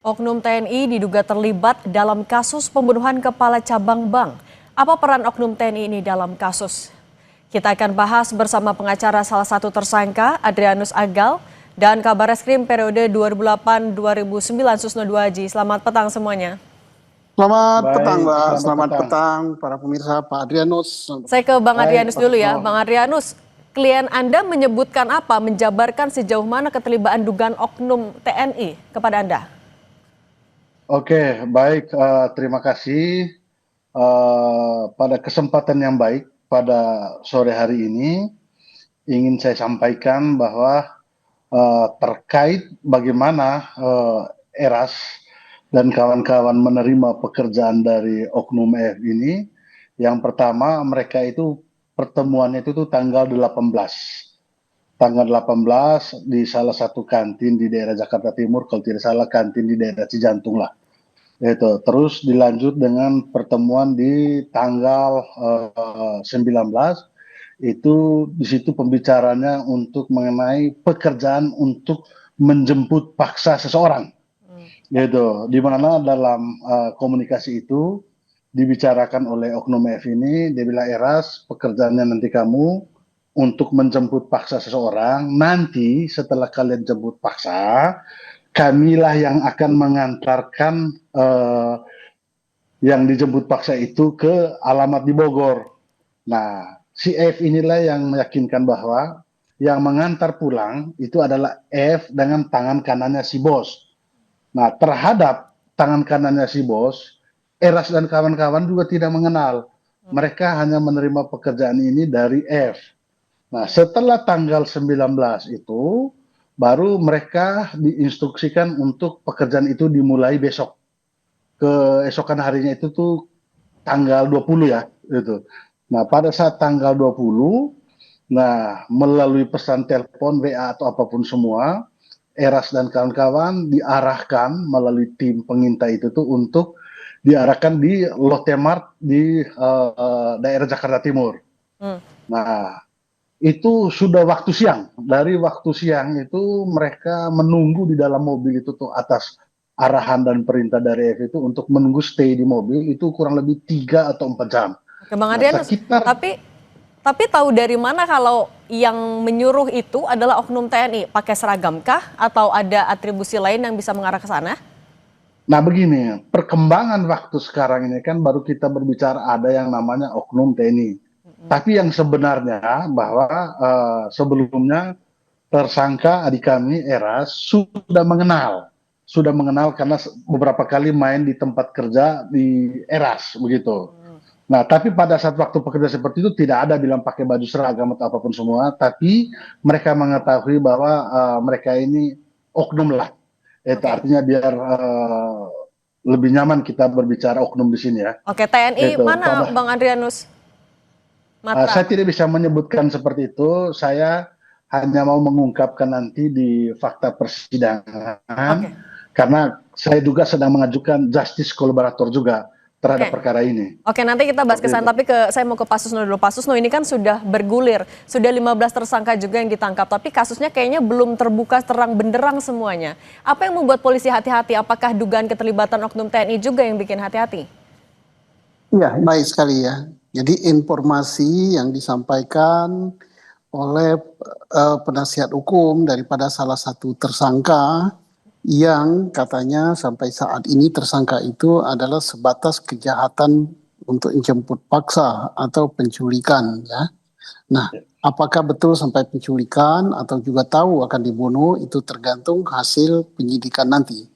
Oknum TNI diduga terlibat dalam kasus pembunuhan kepala cabang bank. Apa peran oknum TNI ini dalam kasus? Kita akan bahas bersama pengacara salah satu tersangka, Adrianus Agal, dan Kabareskrim periode 2008-2009 Susno 2 Selamat petang semuanya. Selamat petang, Baik, Mbak. selamat Selamat petang. petang para pemirsa, Pak Adrianus. Saya ke Bang Baik, Adrianus Pak dulu ya. Susno. Bang Adrianus, klien Anda menyebutkan apa, menjabarkan sejauh mana keterlibatan dugaan oknum TNI kepada Anda? Oke, baik. Terima kasih. Pada kesempatan yang baik pada sore hari ini, ingin saya sampaikan bahwa terkait bagaimana Eras dan kawan-kawan menerima pekerjaan dari Oknum EF ini, yang pertama mereka itu pertemuannya itu tuh tanggal 18. Tanggal 18 di salah satu kantin di daerah Jakarta Timur, kalau tidak salah kantin di daerah Cijantung lah. Itu terus dilanjut dengan pertemuan di tanggal 19, itu di situ pembicaranya untuk mengenai pekerjaan untuk menjemput paksa seseorang, gitu. Di mana dalam komunikasi itu dibicarakan oleh Oknum F ini, dia bilang, Eras, pekerjaannya nanti kamu untuk menjemput paksa seseorang, nanti setelah kalian jemput paksa, kamilah yang akan mengantarkan yang dijemput paksa itu ke alamat di Bogor. Nah, si F inilah yang meyakinkan bahwa yang mengantar pulang itu adalah F dengan tangan kanannya si bos. Nah, terhadap tangan kanannya si bos, Eras dan kawan-kawan juga tidak mengenal. Mereka hanya menerima pekerjaan ini dari F. Nah, setelah tanggal 19 itu, baru mereka diinstruksikan untuk pekerjaan itu dimulai besok. Keesokan harinya itu tuh tanggal 20 ya, gitu. Nah, pada saat tanggal 20, nah, melalui pesan telepon, WA atau apapun semua, Eras dan kawan-kawan diarahkan melalui tim pengintai itu tuh untuk diarahkan di Lotte Mart di daerah Jakarta Timur. Nah, itu sudah waktu siang. Dari waktu siang itu mereka menunggu di dalam mobil itu tuh atas arahan dan perintah dari F itu untuk menunggu stay di mobil itu kurang lebih 3 atau 4 jam. Oke, Bang Nah, Adrianus, sekitar tapi tahu dari mana kalau yang menyuruh itu adalah oknum TNI? Pakai seragam kah atau ada atribusi lain yang bisa mengarah ke sana? Nah, begini, perkembangan waktu sekarang ini kan baru kita berbicara ada yang namanya oknum TNI. Tapi yang sebenarnya bahwa sebelumnya tersangka adik kami Eras sudah mengenal karena beberapa kali main di tempat kerja di Eras begitu. Nah, tapi pada saat waktu pekerja seperti itu tidak ada bilang pakai baju seragam atau apapun semua, tapi mereka mengetahui bahwa mereka ini oknum lah. Itu Oke. artinya biar lebih nyaman kita berbicara oknum di sini ya. Oke, TNI Itu mana Bang Adrianus? saya Matra. tidak bisa menyebutkan seperti itu. Saya hanya mau mengungkapkan nanti di fakta persidangan, Oke. karena saya juga sedang mengajukan justice kolaborator juga terhadap Oke. perkara ini. Oke, nanti kita bahas ke Seperti itu. sana, tapi saya mau ke Pak Susno dulu. Pak Susno, ini kan sudah bergulir, sudah 15 tersangka juga yang ditangkap, tapi kasusnya kayaknya belum terbuka terang benderang semuanya. Apa yang membuat polisi hati-hati? Apakah dugaan keterlibatan oknum TNI juga yang bikin hati-hati? Ya, baik sekali ya. Jadi informasi yang disampaikan oleh penasihat hukum daripada salah satu tersangka yang katanya sampai saat ini tersangka itu adalah sebatas kejahatan untuk menjemput paksa atau penculikan ya. Nah, apakah betul sampai penculikan atau juga tahu akan dibunuh itu tergantung hasil penyidikan nanti.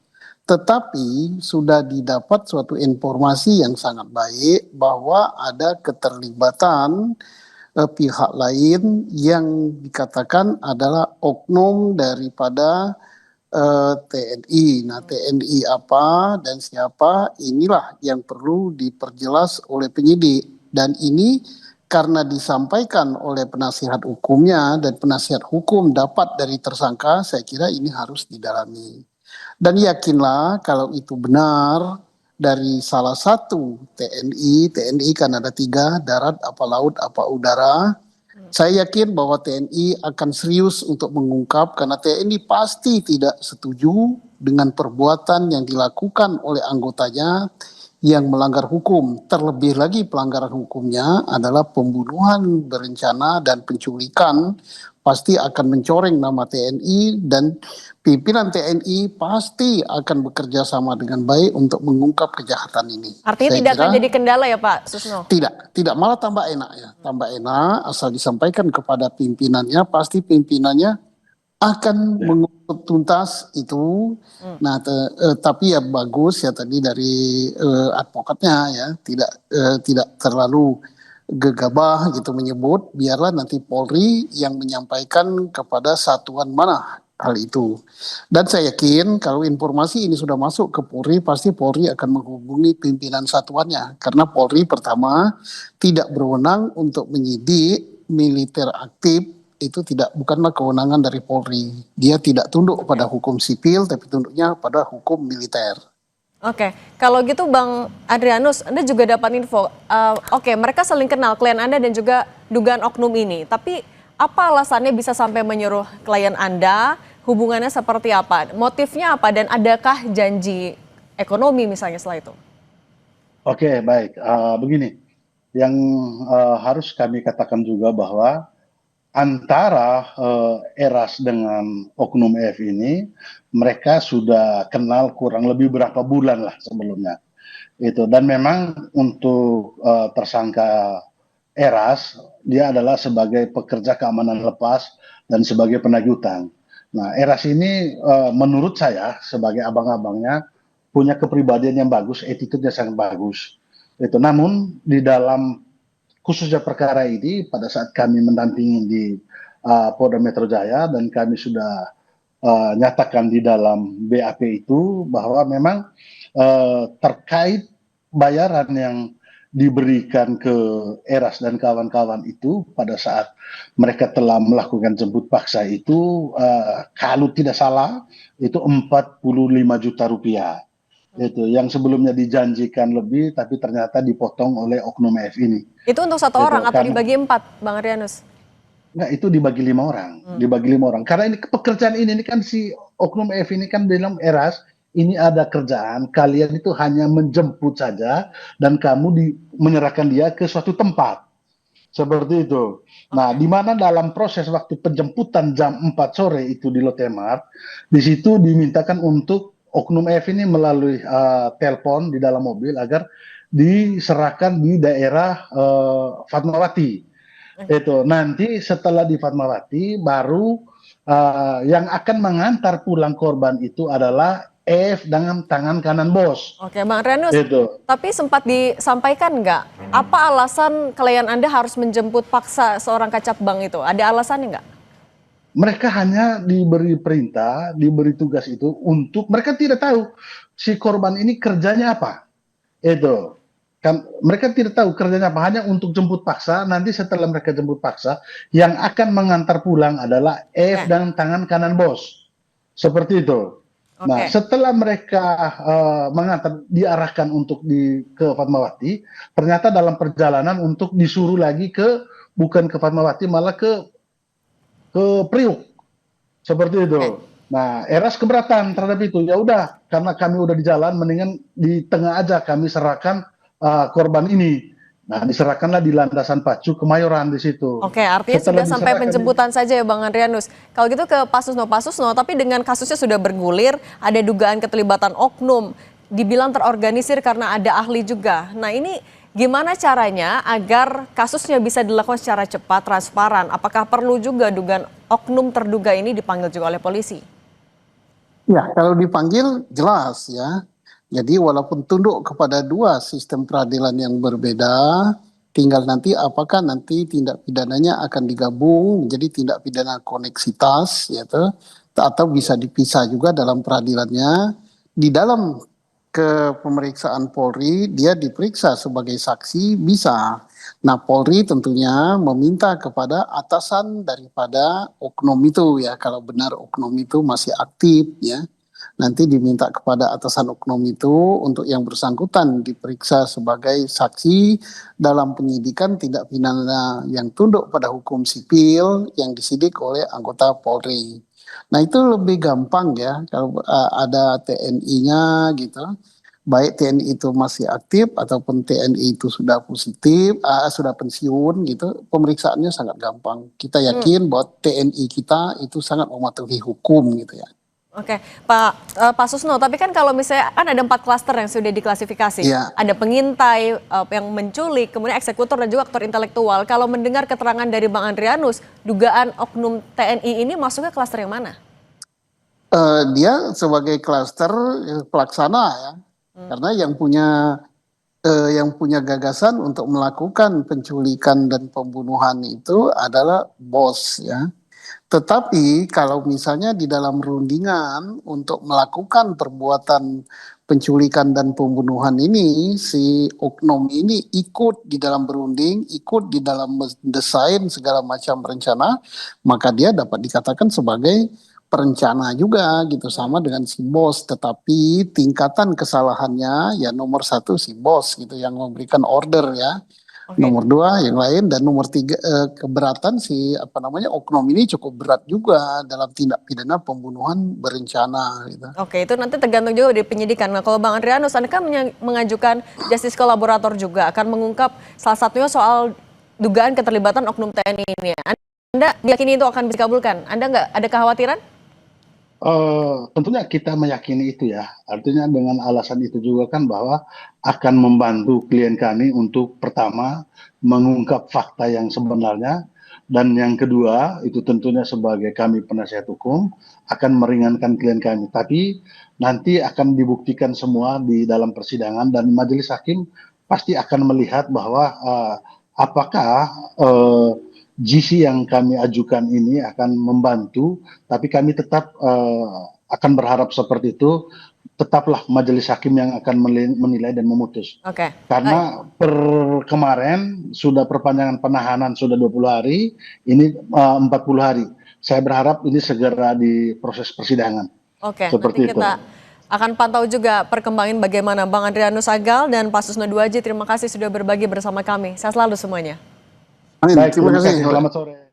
Tetapi sudah didapat suatu informasi yang sangat baik bahwa ada keterlibatan pihak lain yang dikatakan adalah oknum daripada TNI. Nah, TNI apa dan siapa inilah yang perlu diperjelas oleh penyidik. Dan ini karena disampaikan oleh penasihat hukumnya dan penasihat hukum dapat dari tersangka, saya kira ini harus didalami. Dan yakinlah kalau itu benar dari salah satu TNI kan ada 3, darat, apa laut, apa udara. Saya yakin bahwa TNI akan serius untuk mengungkap karena TNI pasti tidak setuju dengan perbuatan yang dilakukan oleh anggotanya yang melanggar hukum. Terlebih lagi pelanggaran hukumnya adalah pembunuhan berencana dan penculikan, pasti akan mencoreng nama TNI, dan pimpinan TNI pasti akan bekerja sama dengan baik untuk mengungkap kejahatan ini. Artinya Saya tidak kira akan jadi kendala ya Pak Susno? tidak malah tambah enak ya. Tambah enak asal disampaikan kepada pimpinannya, pasti pimpinannya akan Ya. mengusut tuntas itu. Nah, tapi ya bagus ya tadi dari advokatnya ya, tidak terlalu gegabah gitu menyebut, biarlah nanti Polri yang menyampaikan kepada satuan mana hal itu. Dan saya yakin kalau informasi ini sudah masuk ke Polri, pasti Polri akan menghubungi pimpinan satuannya, karena Polri pertama tidak berwenang untuk menyidik militer aktif. Itu bukanlah kewenangan dari Polri. Dia tidak tunduk pada hukum sipil, tapi tunduknya pada hukum militer. Oke, kalau gitu Bang Adrianus, Anda juga dapat info. Oke, mereka saling kenal, klien Anda dan juga dugaan oknum ini. Tapi apa alasannya bisa sampai menyuruh klien Anda? Hubungannya seperti apa? Motifnya apa? Dan adakah janji ekonomi misalnya setelah itu? Oke, baik. Begini, yang harus kami katakan juga bahwa antara Eras dengan Oknum F ini, mereka sudah kenal kurang lebih berapa bulan lah sebelumnya. Dan memang untuk tersangka Eras, dia adalah sebagai pekerja keamanan lepas dan sebagai penagih utang. Nah, Eras ini menurut saya sebagai abang-abangnya punya kepribadian yang bagus, attitude-nya sangat bagus. Namun di dalam khususnya perkara ini pada saat kami mendampingi di Polda Metro Jaya dan kami sudah nyatakan di dalam BAP itu bahwa memang terkait bayaran yang diberikan ke Eras dan kawan-kawan itu pada saat mereka telah melakukan jemput paksa itu kalau tidak salah itu 45 juta rupiah. Yang sebelumnya dijanjikan lebih tapi ternyata dipotong oleh Oknum F ini. Itu untuk satu orang atau dibagi 4, Bang Adrianus? Enggak, itu dibagi 5 orang. Karena ini pekerjaan ini kan si Oknum F ini kan bilang, Eras, ini ada kerjaan, kalian itu hanya menjemput saja dan kamu menyerahkan dia ke suatu tempat. Seperti itu. Nah, di mana dalam proses waktu penjemputan jam 4 sore itu di Lotte Mart, di situ dimintakan untuk Oknum F ini melalui telepon di dalam mobil agar diserahkan di daerah Fatmawati. Nanti setelah di Fatmawati baru yang akan mengantar pulang korban itu adalah F dengan tangan kanan bos. Oke, Bang Adrianus, tapi sempat disampaikan nggak apa alasan klien Anda harus menjemput paksa seorang kacap bank itu? Ada alasannya nggak? Mereka hanya diberi perintah, diberi tugas itu untuk mereka tidak tahu si korban ini kerjanya apa. Kan mereka tidak tahu kerjanya apa, hanya untuk jemput paksa. Nanti setelah mereka jemput paksa, yang akan mengantar pulang adalah F dan tangan kanan bos. Seperti itu. Nah, setelah mereka mengantar, diarahkan untuk ke Fatmawati, ternyata dalam perjalanan untuk disuruh lagi bukan ke Fatmawati, malah ke Priuk. Seperti itu. Nah, Eras keberatan terhadap itu. Ya udah, karena kami udah di jalan, mendingan di tengah aja kami serahkan korban ini. Nah, diserahkanlah di landasan Pacu Kemayoran di situ. Oke, artinya sudah sampai penjemputan saja ya Bang Adrianus. Kalau gitu ke Pak Susno, tapi dengan kasusnya sudah bergulir, ada dugaan keterlibatan oknum, dibilang terorganisir karena ada ahli juga. Nah, ini gimana caranya agar kasusnya bisa dilakukan secara cepat, transparan? Apakah perlu juga dugaan oknum terduga ini dipanggil juga oleh polisi? Ya, kalau dipanggil jelas ya. Jadi walaupun tunduk kepada dua sistem peradilan yang berbeda, tinggal nanti apakah nanti tindak pidananya akan digabung menjadi tindak pidana koneksitas, yaitu, atau bisa dipisah juga dalam peradilannya. Di dalam pemeriksaan Polri, dia diperiksa sebagai saksi, bisa. Nah, Polri tentunya meminta kepada atasan daripada oknum itu ya, kalau benar oknum itu masih aktif ya. Nanti diminta kepada atasan oknum itu untuk yang bersangkutan diperiksa sebagai saksi dalam penyidikan tindak pidana yang tunduk pada hukum sipil yang disidik oleh anggota Polri. Nah itu lebih gampang ya kalau ada TNI-nya gitu. Baik TNI itu masih aktif ataupun TNI itu sudah positif, sudah pensiun gitu, pemeriksaannya sangat gampang. Kita Hmm. yakin bahwa TNI kita itu sangat mematuhi hukum gitu ya. Oke, Pak Susno, tapi kan kalau misalnya kan ada 4 klaster yang sudah diklasifikasi. Iya, Ada pengintai, yang menculik, kemudian eksekutor dan juga aktor intelektual. Kalau mendengar keterangan dari Bang Adrianus, dugaan oknum TNI ini masuknya klaster yang mana? dia sebagai klaster pelaksana ya, karena yang punya gagasan untuk melakukan penculikan dan pembunuhan itu adalah bos ya. Tetapi kalau misalnya di dalam rundingan untuk melakukan perbuatan penculikan dan pembunuhan ini, si oknum ini ikut di dalam berunding, ikut di dalam mendesain segala macam rencana, maka dia dapat dikatakan sebagai perencana juga gitu sama dengan si bos. Tetapi tingkatan kesalahannya ya nomor satu si bos gitu yang memberikan order ya. Oke. Nomor dua yang lain dan nomor tiga keberatan si apa namanya oknum ini cukup berat juga dalam tindak pidana pembunuhan berencana gitu. Oke, itu nanti tergantung juga dari penyidikan. Nah, kalau Bang Adrianus, Anda kan mengajukan justice kolaborator juga akan mengungkap salah satunya soal dugaan keterlibatan oknum TNI ini. Anda meyakini itu akan dikabulkan? Anda nggak ada kekhawatiran? Tentunya kita meyakini itu ya. Artinya dengan alasan itu juga kan bahwa akan membantu klien kami untuk pertama mengungkap fakta yang sebenarnya dan yang kedua itu tentunya sebagai kami penasihat hukum akan meringankan klien kami. Tapi nanti akan dibuktikan semua di dalam persidangan dan majelis hakim pasti akan melihat bahwa apakah GC yang kami ajukan ini akan membantu, tapi kami tetap akan berharap seperti itu. Tetaplah majelis hakim yang akan menilai dan memutus. Oke, baik. Karena per kemarin sudah perpanjangan penahanan sudah 20 hari, ini 40 hari. Saya berharap ini segera di proses persidangan. Oke, nanti Seperti itu. kita akan pantau juga perkembangan bagaimana Bang Adrianus Agal dan Pak Susno Duaji. Terima kasih sudah berbagi bersama kami. Sehat selalu semuanya. Amin. Baik, Terima terima kasih. kasih. Selamat sore.